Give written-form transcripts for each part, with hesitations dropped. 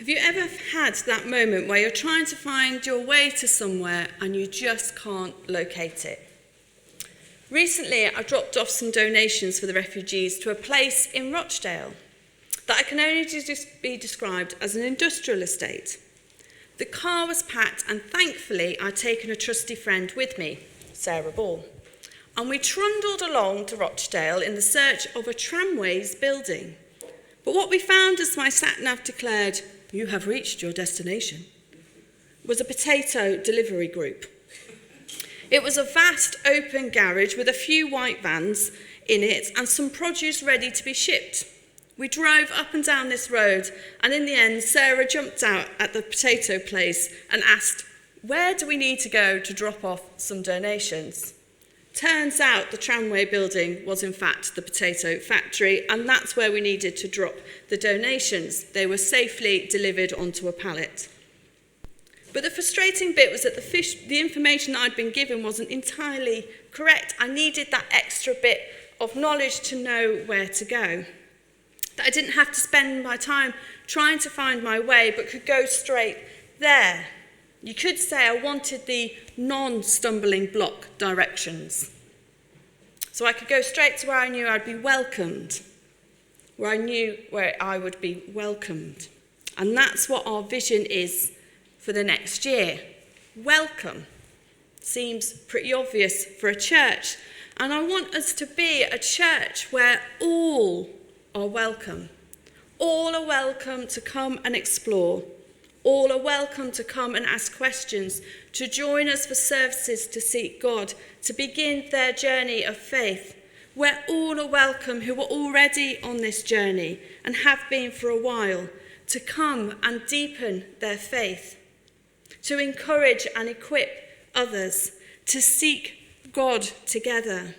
Have you ever had that moment where you're trying to find your way to somewhere and you just can't locate it? Recently, I dropped off some donations for the refugees to a place in Rochdale that I can only be described as an industrial estate. The car was packed and thankfully I'd taken a trusty friend with me, Sarah Ball. And we trundled along to Rochdale in the search of a tramways building. But what we found as my sat-nav declared, "You have reached your destination," was a potato delivery group. It was a vast open garage with a few white vans in it and some produce ready to be shipped. We drove up and down this road, and in the end, Sarah jumped out at the potato place and asked, "Where do we need to go to drop off some donations?" Turns out the tramway building was in fact the potato factory, and that's where we needed to drop the donations. They were safely delivered onto a pallet. But the frustrating bit was that the information that I'd been given wasn't entirely correct. I needed that extra bit of knowledge to know where to go. That I didn't have to spend my time trying to find my way, but could go straight there. You could say I wanted the non-stumbling block directions. So I could go straight to where I knew I'd be welcomed, where I knew where I would be welcomed. And that's what our vision is for the next year. Welcome. Seems pretty obvious for a church. And I want us to be a church where all are welcome. All are welcome to come and explore. All are welcome to come and ask questions, to join us for services to seek God, to begin their journey of faith. Where all are welcome who are already on this journey and have been for a while, to come and deepen their faith, to encourage and equip others, to seek God together.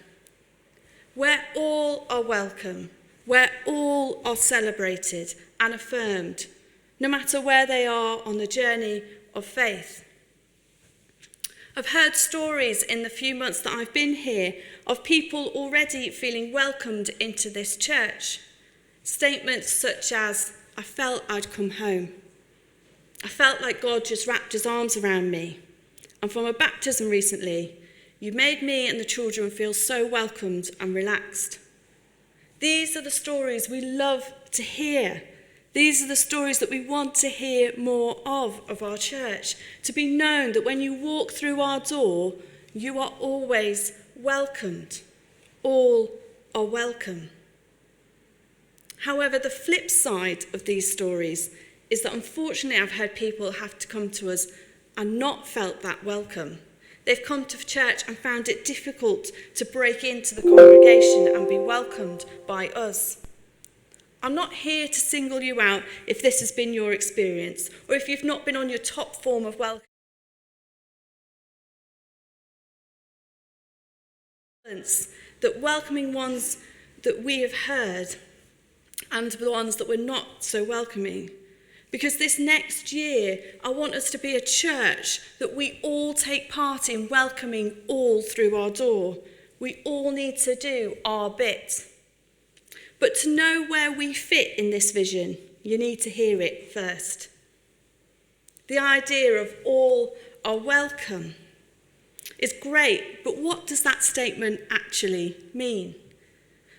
Where all are welcome, where all are celebrated and affirmed, no matter where they are on the journey of faith. I've heard stories in the few months that I've been here of people already feeling welcomed into this church. Statements such as, "I felt I'd come home. I felt like God just wrapped his arms around me." And from a baptism recently, "You made me and the children feel so welcomed and relaxed." These are the stories we love to hear. These are the stories that we want to hear more of our church. To be known that when you walk through our door, you are always welcomed. All are welcome. However, the flip side of these stories is that unfortunately I've heard people have to come to us and not felt that welcome. They've come to church and found it difficult to break into the congregation and be welcomed by us. I'm not here to single you out if this has been your experience, or if you've not been on your top form of welcome. That welcoming ones that we have heard and the ones that we're not so welcoming. Because this next year, I want us to be a church that we all take part in welcoming all through our door. We all need to do our bit. But to know where we fit in this vision, you need to hear it first. The idea of all are welcome is great, but what does that statement actually mean?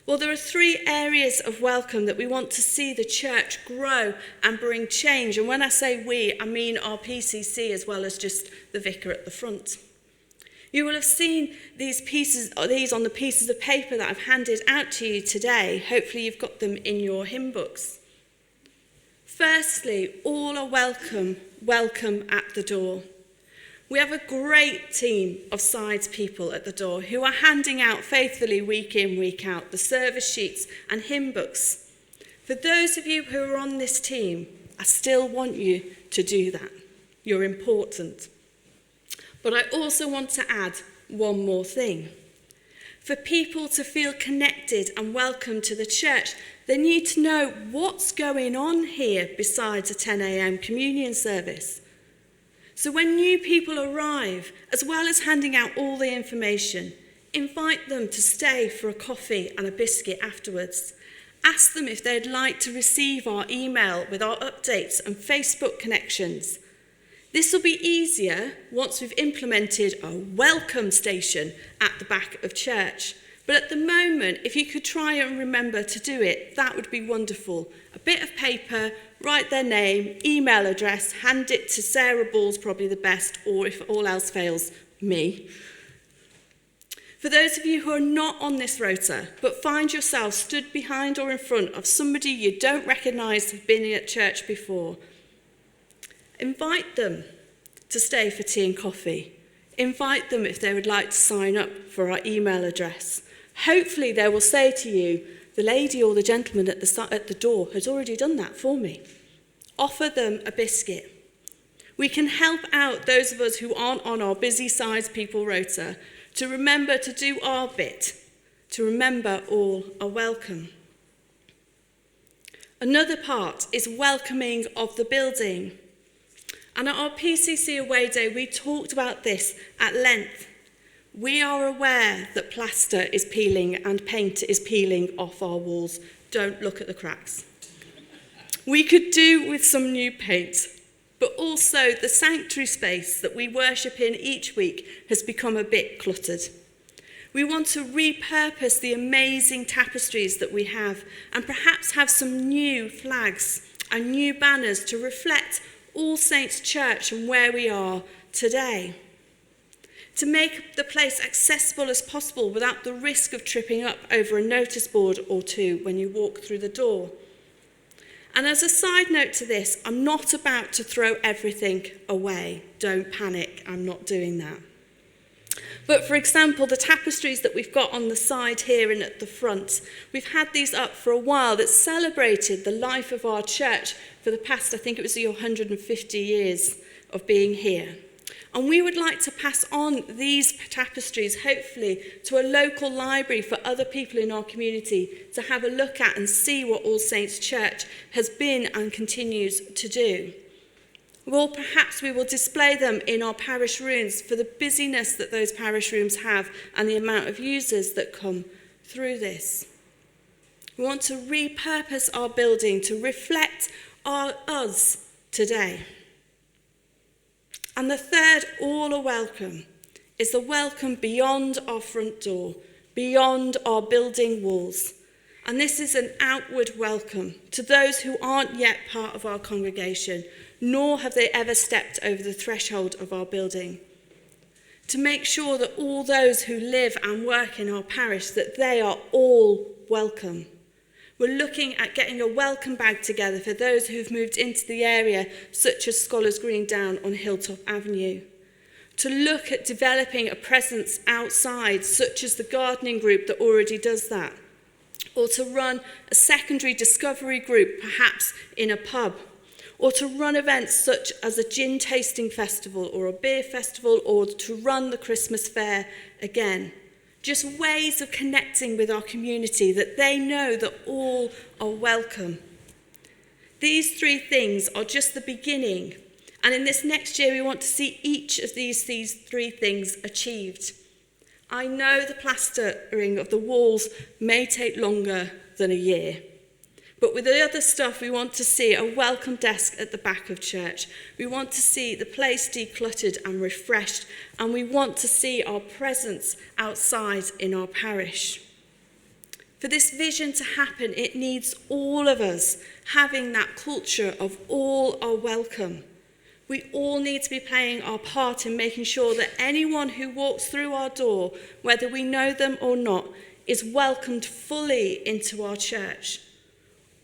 Well, there are 3 areas of welcome that we want to see the church grow and bring change. And when I say we, I mean our PCC as well as just the vicar at the front. You will have seen these on the pieces of paper that I've handed out to you today. Hopefully you've got them in your hymn books. Firstly, all are welcome at the door. We have a great team of sides people at the door who are handing out faithfully week in, week out, the service sheets and hymn books. For those of you who are on this team, I still want you to do that. You're important. But I also want to add one more thing. For people to feel connected and welcome to the church, they need to know what's going on here besides a 10 a.m. communion service. So when new people arrive, as well as handing out all the information, invite them to stay for a coffee and a biscuit afterwards. Ask them if they'd like to receive our email with our updates and Facebook connections. This will be easier once we've implemented a welcome station at the back of church. But at the moment, if you could try and remember to do it, that would be wonderful. A bit of paper, write their name, email address, hand it to Sarah Ball's probably the best, or if all else fails, me. For those of you who are not on this rota, but find yourself stood behind or in front of somebody you don't recognise have been at church before, invite them to stay for tea and coffee. Invite them if they would like to sign up for our email address. Hopefully they will say to you, the lady or the gentleman at the door has already done that for me. Offer them a biscuit. We can help out those of us who aren't on our busy size people rota to remember to do our bit, to remember all are welcome. Another part is welcoming of the building. And at our PCC Away Day, we talked about this at length. We are aware that plaster is peeling and paint is peeling off our walls. Don't look at the cracks. We could do with some new paint, but also the sanctuary space that we worship in each week has become a bit cluttered. We want to repurpose the amazing tapestries that we have and perhaps have some new flags and new banners to reflect All Saints Church and where we are today. To make the place accessible as possible without the risk of tripping up over a notice board or two when you walk through the door. And as a side note to this, I'm not about to throw everything away. Don't panic, I'm not doing that. But for example, the tapestries that we've got on the side here and at the front, we've had these up for a while that celebrated the life of our church for the past, I think it was your 150 years of being here. And we would like to pass on these tapestries, hopefully, to a local library for other people in our community to have a look at and see what All Saints Church has been and continues to do. Well, perhaps we will display them in our parish rooms for the busyness that those parish rooms have and the amount of users that come through this. We want to repurpose our building to reflect us today. And the third, all are welcome, is the welcome beyond our front door, beyond our building walls. And this is an outward welcome to those who aren't yet part of our congregation, nor have they ever stepped over the threshold of our building. To make sure that all those who live and work in our parish, that they are all welcome. We're looking at getting a welcome bag together for those who've moved into the area, such as Scholars Green down on Hilltop Avenue. To look at developing a presence outside, such as the gardening group that already does that. Or to run a secondary discovery group, perhaps in a pub. Or to run events such as a gin tasting festival or a beer festival, or to run the Christmas fair again. Just ways of connecting with our community that they know that all are welcome. These three things are just the beginning. And in this next year, we want to see each of these three things achieved. I know the plastering of the walls may take longer than a year. But with the other stuff, we want to see a welcome desk at the back of church. We want to see the place decluttered and refreshed. And we want to see our presence outside in our parish. For this vision to happen, it needs all of us having that culture of all are welcome. We all need to be playing our part in making sure that anyone who walks through our door, whether we know them or not, is welcomed fully into our church.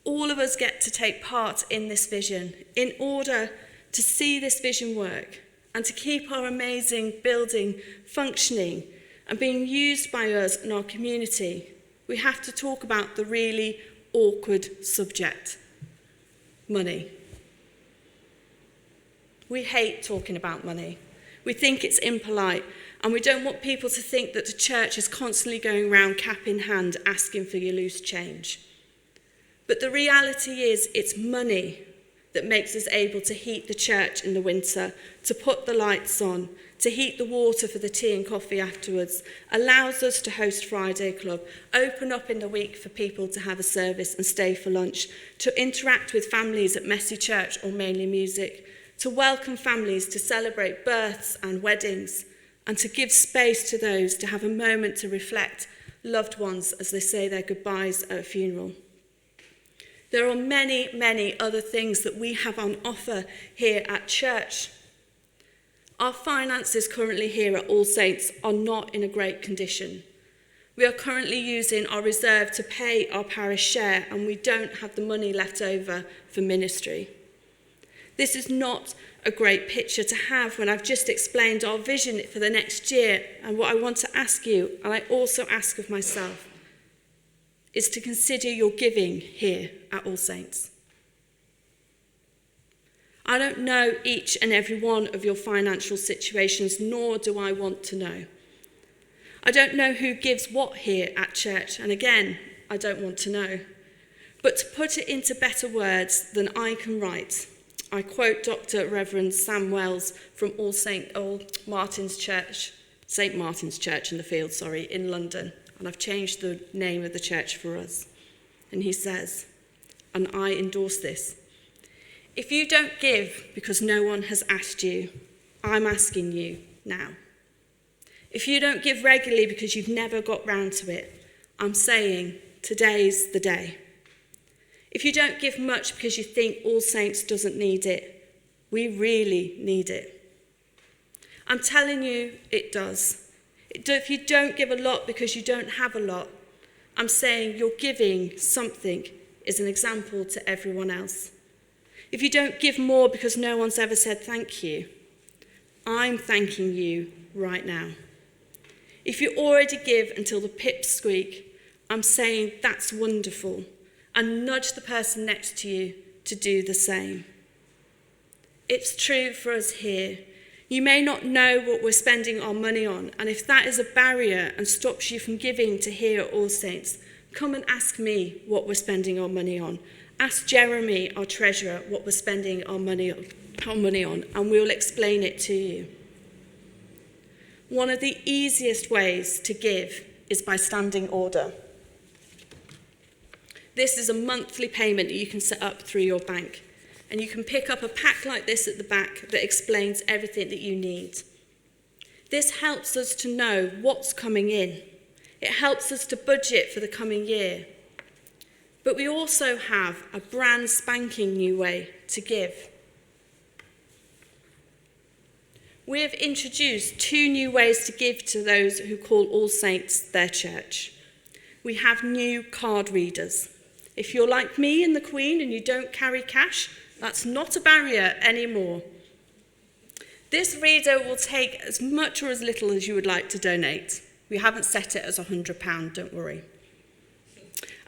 All of us get to take part in this vision in order to see this vision work and to keep our amazing building functioning and being used by us and our community. We have to talk about the really awkward subject, money. We hate talking about money. We think it's impolite, and we don't want people to think that the church is constantly going around cap in hand asking for your loose change. But the reality is it's money that makes us able to heat the church in the winter, to put the lights on, to heat the water for the tea and coffee afterwards, allows us to host Friday Club, open up in the week for people to have a service and stay for lunch, to interact with families at Messy Church or Mainly Music, to welcome families to celebrate births and weddings, and to give space to those to have a moment to reflect loved ones as they say their goodbyes at a funeral. There are many, many other things that we have on offer here at church. Our finances currently here at All Saints are not in a great condition. We are currently using our reserve to pay our parish share, and we don't have the money left over for ministry. This is not a great picture to have when I've just explained our vision for the next year, and what I want to ask you, and I also ask of myself, is to consider your giving here at All Saints. I don't know each and every one of your financial situations, nor do I want to know. I don't know who gives what here at church, and again, I don't want to know. But to put it into better words than I can write, I quote Dr. Reverend Sam Wells from St. Martin's Church in the Field, in London. And I've changed the name of the church for us. And he says, and I endorse this, if you don't give because no one has asked you, I'm asking you now. If you don't give regularly because you've never got round to it, I'm saying today's the day. If you don't give much because you think All Saints doesn't need it, we really need it. I'm telling you, it does. If you don't give a lot because you don't have a lot, I'm saying your giving something is an example to everyone else. If you don't give more because no one's ever said thank you, I'm thanking you right now. If you already give until the pips squeak, I'm saying that's wonderful, and nudge the person next to you to do the same. It's true for us here. You may not know what we're spending our money on, and if that is a barrier and stops you from giving to here at All Saints, come and ask me what we're spending our money on. Ask Jeremy, our treasurer, what we're spending our money on, and we'll explain it to you. One of the easiest ways to give is by standing order. This is a monthly payment that you can set up through your bank. And you can pick up a pack like this at the back that explains everything that you need. This helps us to know what's coming in. It helps us to budget for the coming year. But we also have a brand spanking new way to give. We have introduced 2 new ways to give to those who call All Saints their church. We have new card readers. If you're like me and the Queen and you don't carry cash, that's not a barrier anymore. This reader will take as much or as little as you would like to donate. We haven't set it as £100, don't worry.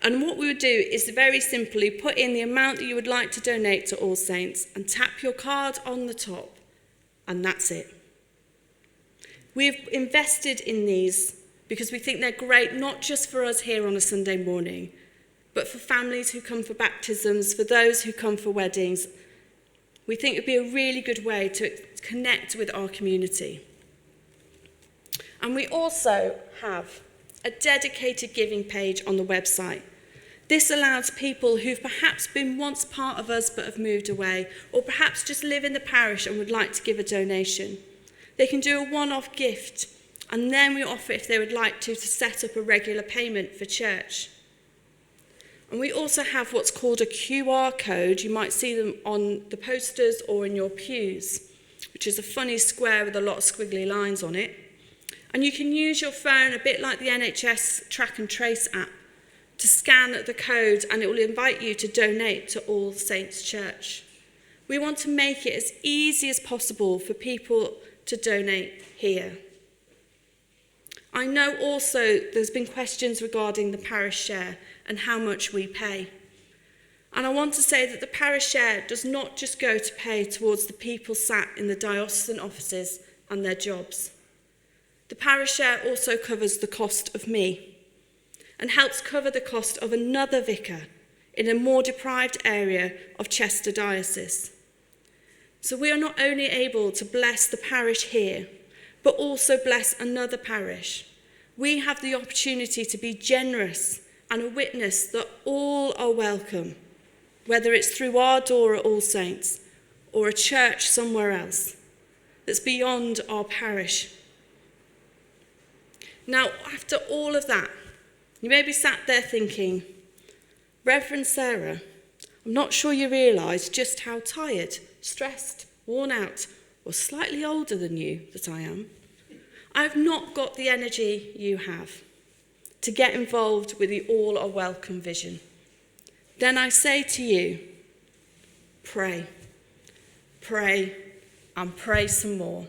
And what we would do is very simply put in the amount that you would like to donate to All Saints and tap your card on the top, and that's it. We've invested in these because we think they're great, not just for us here on a Sunday morning, but for families who come for baptisms, for those who come for weddings. We think it would be a really good way to connect with our community. And we also have a dedicated giving page on the website. This allows people who've perhaps been once part of us but have moved away, or perhaps just live in the parish and would like to give a donation. They can do a one-off gift, and then we offer, if they would like to set up a regular payment for church. And we also have what's called a QR code. You might see them on the posters or in your pews, which is a funny square with a lot of squiggly lines on it. And you can use your phone, a bit like the NHS Track and Trace app, to scan the code, and it will invite you to donate to All Saints Church. We want to make it as easy as possible for people to donate here. I know also there's been questions regarding the parish share and how much we pay. And I want to say that the parish share does not just go to pay towards the people sat in the diocesan offices and their jobs. The parish share also covers the cost of me and helps cover the cost of another vicar in a more deprived area of Chester Diocese. So we are not only able to bless the parish here, but also bless another parish. We have the opportunity to be generous and a witness that all are welcome, whether it's through our door at All Saints or a church somewhere else that's beyond our parish. Now, after all of that, you may be sat there thinking, Reverend Sarah, I'm not sure you realise just how tired, stressed, worn out, or slightly older than you that I am. I've not got the energy you have to get involved with the All Are Welcome vision. Then I say to you, pray. Pray and pray some more.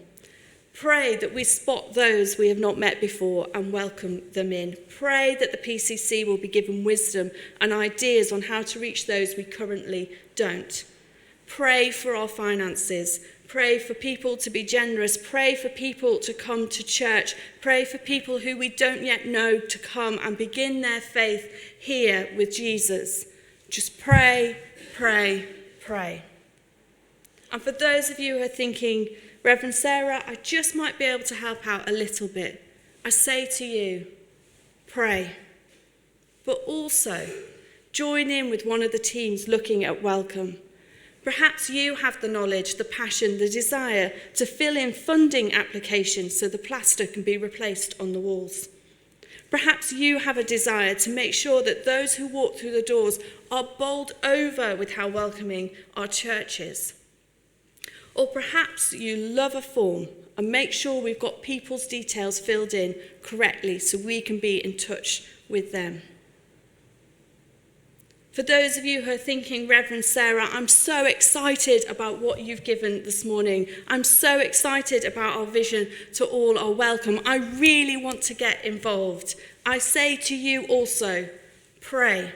Pray that we spot those we have not met before and welcome them in. Pray that the PCC will be given wisdom and ideas on how to reach those we currently don't. Pray for our finances. Pray for people to be generous. Pray for people to come to church. Pray for people who we don't yet know to come and begin their faith here with Jesus. Just pray, pray, pray. And for those of you who are thinking, Reverend Sarah, I just might be able to help out a little bit, I say to you, pray. But also, join in with one of the teams looking at welcome. Perhaps you have the knowledge, the passion, the desire to fill in funding applications so the plaster can be replaced on the walls. Perhaps you have a desire to make sure that those who walk through the doors are bowled over with how welcoming our church is. Or perhaps you love a form and make sure we've got people's details filled in correctly so we can be in touch with them. For those of you who are thinking, Reverend Sarah, I'm so excited about what you've given this morning. I'm so excited about our vision to All Are Welcome. I really want to get involved. I say to you also, pray.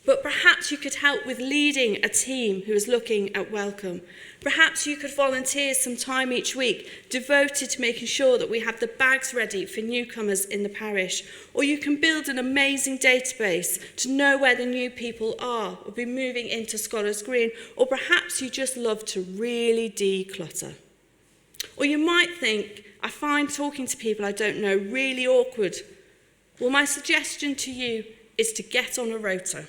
But perhaps you could help with leading a team who is looking at welcome. Perhaps you could volunteer some time each week devoted to making sure that we have the bags ready for newcomers in the parish. Or you can build an amazing database to know where the new people are or be moving into Scholars Green. Or perhaps you just love to really declutter. Or you might think, I find talking to people I don't know really awkward. Well, my suggestion to you is to get on a rota.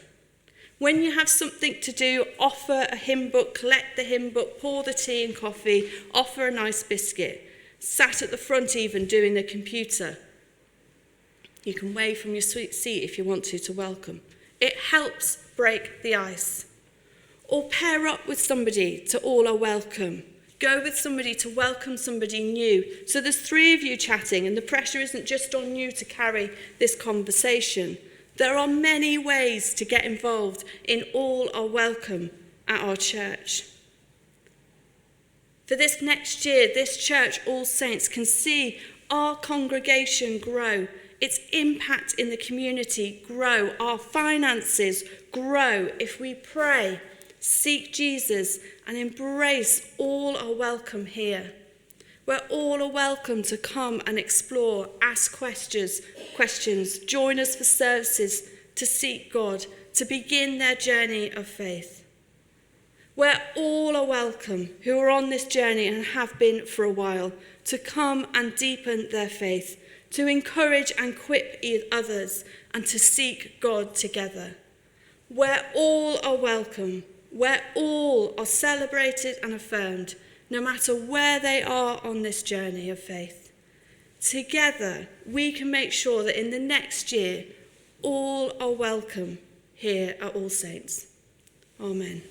When you have something to do, offer a hymn book, collect the hymn book, pour the tea and coffee, offer a nice biscuit. Sat at the front even doing the computer. You can wave from your seat if you want to welcome. It helps break the ice. Or pair up with somebody to All Are Welcome. Go with somebody to welcome somebody new. So there's 3 of you chatting and the pressure isn't just on you to carry this conversation. There are many ways to get involved in All Are Welcome at our church. For this next year, this church, All Saints, can see our congregation grow, its impact in the community grow, our finances grow if we pray, seek Jesus, and embrace All Are Welcome here. Where all are welcome to come and explore, ask questions, join us for services, to seek God, to begin their journey of faith. Where all are welcome who are on this journey and have been for a while, to come and deepen their faith, to encourage and equip others, and to seek God together. Where all are welcome, where all are celebrated and affirmed, no matter where they are on this journey of faith. Together, we can make sure that in the next year, all are welcome here at All Saints. Amen.